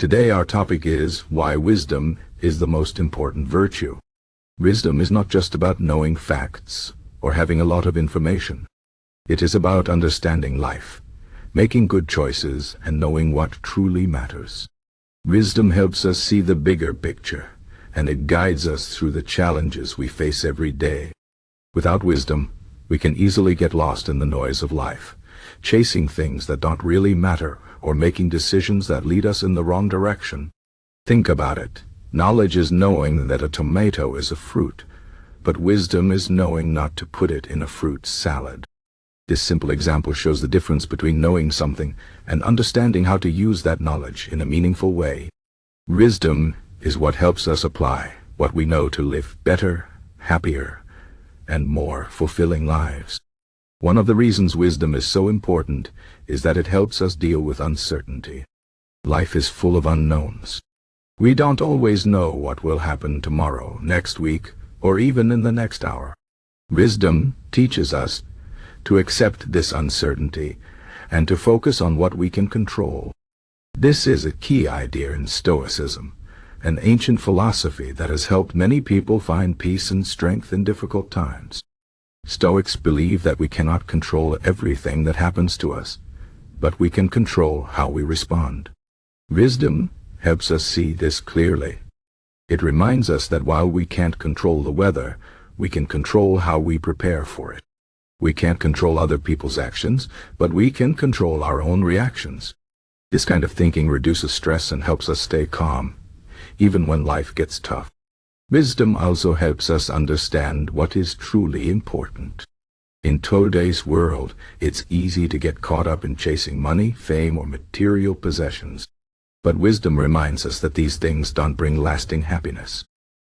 Today our topic is why wisdom is the most important virtue. Wisdom is not just about knowing facts or having a lot of information. It is about understanding life, making good choices, and knowing what truly matters. Wisdom helps us see the bigger picture, and it guides us through the challenges we face every day. Without wisdom, we can easily get lost in the noise of life, chasing things that don't really matter or making decisions that lead us in the wrong direction. Think about it. Knowledge is knowing that a tomato is a fruit, but wisdom is knowing not to put it in a fruit salad. This simple example shows the difference between knowing something and understanding how to use that knowledge in a meaningful way. Wisdom is what helps us apply what we know to live better, happier, and more fulfilling lives. One of the reasons wisdom is so important is that it helps us deal with uncertainty. Life is full of unknowns. We don't always know what will happen tomorrow, next week, or even in the next hour. Wisdom teaches us to accept this uncertainty and to focus on what we can control. This is a key idea in Stoicism, an ancient philosophy that has helped many people find peace and strength in difficult times. Stoics believe that we cannot control everything that happens to us, but we can control how we respond. Wisdom helps us see this clearly. It reminds us that while we can't control the weather, we can control how we prepare for it. We can't control other people's actions, but we can control our own reactions. This kind of thinking reduces stress and helps us stay calm, even when life gets tough. Wisdom also helps us understand what is truly important. In today's world, it's easy to get caught up in chasing money, fame, or material possessions. But wisdom reminds us that these things don't bring lasting happiness.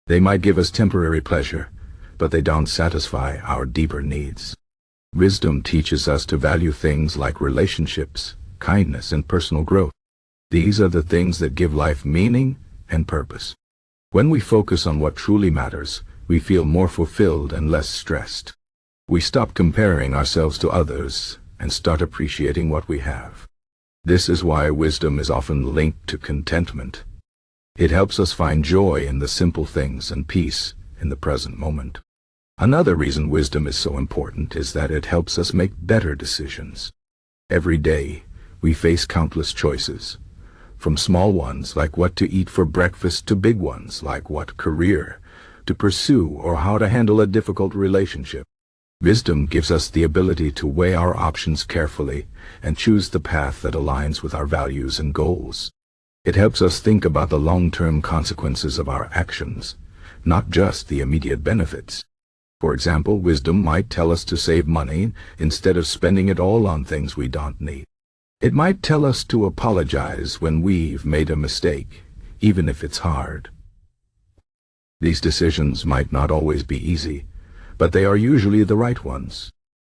They might give us temporary pleasure, but they don't satisfy our deeper needs. Wisdom teaches us to value things like relationships, kindness, and personal growth. These are the things that give life meaning and purpose. When we focus on what truly matters, we feel more fulfilled and less stressed. We stop comparing ourselves to others and start appreciating what we have. This is why wisdom is often linked to contentment. It helps us find joy in the simple things and peace in the present moment. Another reason wisdom is so important is that it helps us make better decisions. Every day, we face countless choices, from small ones like what to eat for breakfast to big ones like what career to pursue or how to handle a difficult relationship. Wisdom gives us the ability to weigh our options carefully and choose the path that aligns with our values and goals. It helps us think about the long-term consequences of our actions, not just the immediate benefits. For example, wisdom might tell us to save money instead of spending it all on things we don't need. It might tell us to apologize when we've made a mistake, even if it's hard. These decisions might not always be easy, but they are usually the right ones,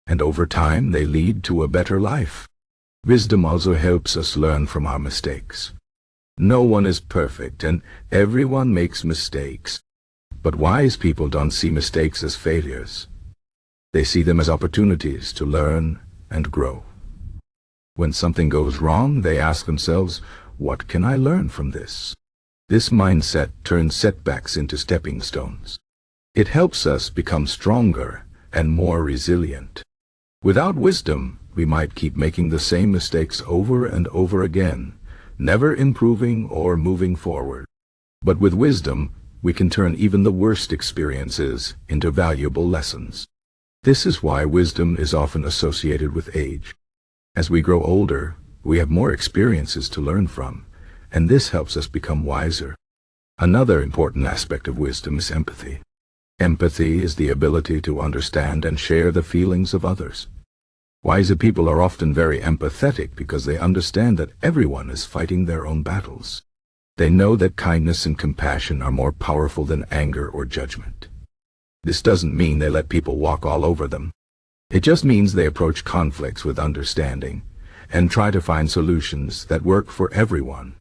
and over time they lead to a better life. Wisdom also helps us learn from our mistakes. No one is perfect, and everyone makes mistakes. But wise people don't see mistakes as failures. They see them as opportunities to learn and grow. When something goes wrong, they ask themselves, what can I learn from this? This mindset turns setbacks into stepping stones. It helps us become stronger and more resilient. Without wisdom, we might keep making the same mistakes over and over again, never improving or moving forward. But with wisdom, we can turn even the worst experiences into valuable lessons. This is why wisdom is often associated with age. As we grow older, we have more experiences to learn from, and this helps us become wiser. Another important aspect of wisdom is empathy. Empathy is the ability to understand and share the feelings of others. Wiser people are often very empathetic because they understand that everyone is fighting their own battles. They know that kindness and compassion are more powerful than anger or judgment. This doesn't mean they let people walk all over them. It just means they approach conflicts with understanding and try to find solutions that work for everyone.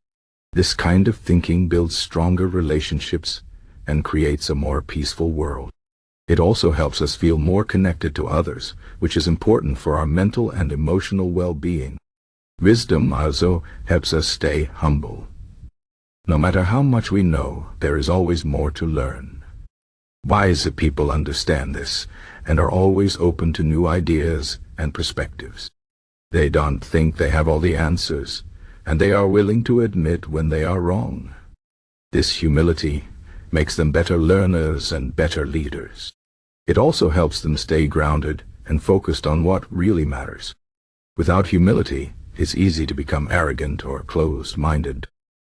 This kind of thinking builds stronger relationships and creates a more peaceful world. It also helps us feel more connected to others, which is important for our mental and emotional well-being. Wisdom also helps us stay humble. No matter how much we know, there is always more to learn. Wise people understand this and are always open to new ideas and perspectives. They don't think they have all the answers, and they are willing to admit when they are wrong. This humility makes them better learners and better leaders. It also helps them stay grounded and focused on what really matters. Without humility, it's easy to become arrogant or closed-minded.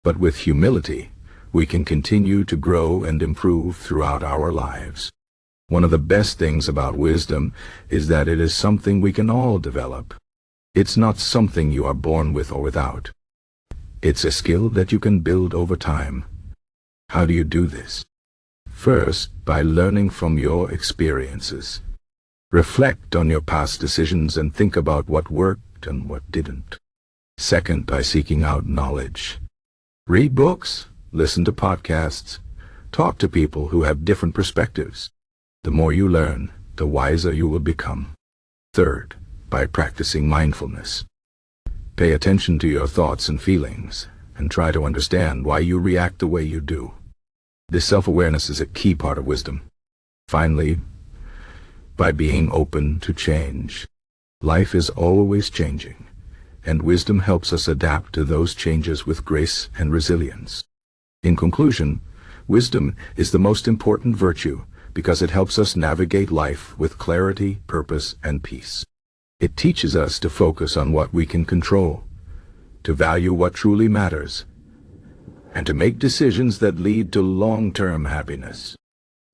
But with humility, we can continue to grow and improve throughout our lives. One of the best things about wisdom is that it is something we can all develop. It's not something you are born with or without. It's a skill that you can build over time. How do you do this? First, by learning from your experiences. Reflect on your past decisions and think about what worked and what didn't. Second, by seeking out knowledge. Read books, listen to podcasts, talk to people who have different perspectives. The more you learn, the wiser you will become. Third, by practicing mindfulness. Pay attention to your thoughts and feelings, and try to understand why you react the way you do. This self-awareness is a key part of wisdom. Finally, by being open to change. Life is always changing, and wisdom helps us adapt to those changes with grace and resilience. In conclusion, wisdom is the most important virtue because it helps us navigate life with clarity, purpose, and peace. It teaches us to focus on what we can control, to value what truly matters, and to make decisions that lead to long-term happiness.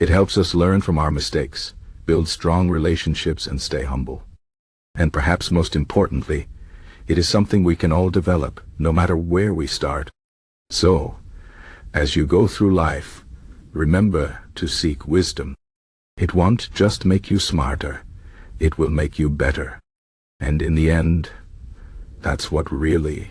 It helps us learn from our mistakes, build strong relationships, and stay humble. And perhaps most importantly, it is something we can all develop, no matter where we start. So, as you go through life, remember to seek wisdom. It won't just make you smarter, it will make you better. And in the end, that's what really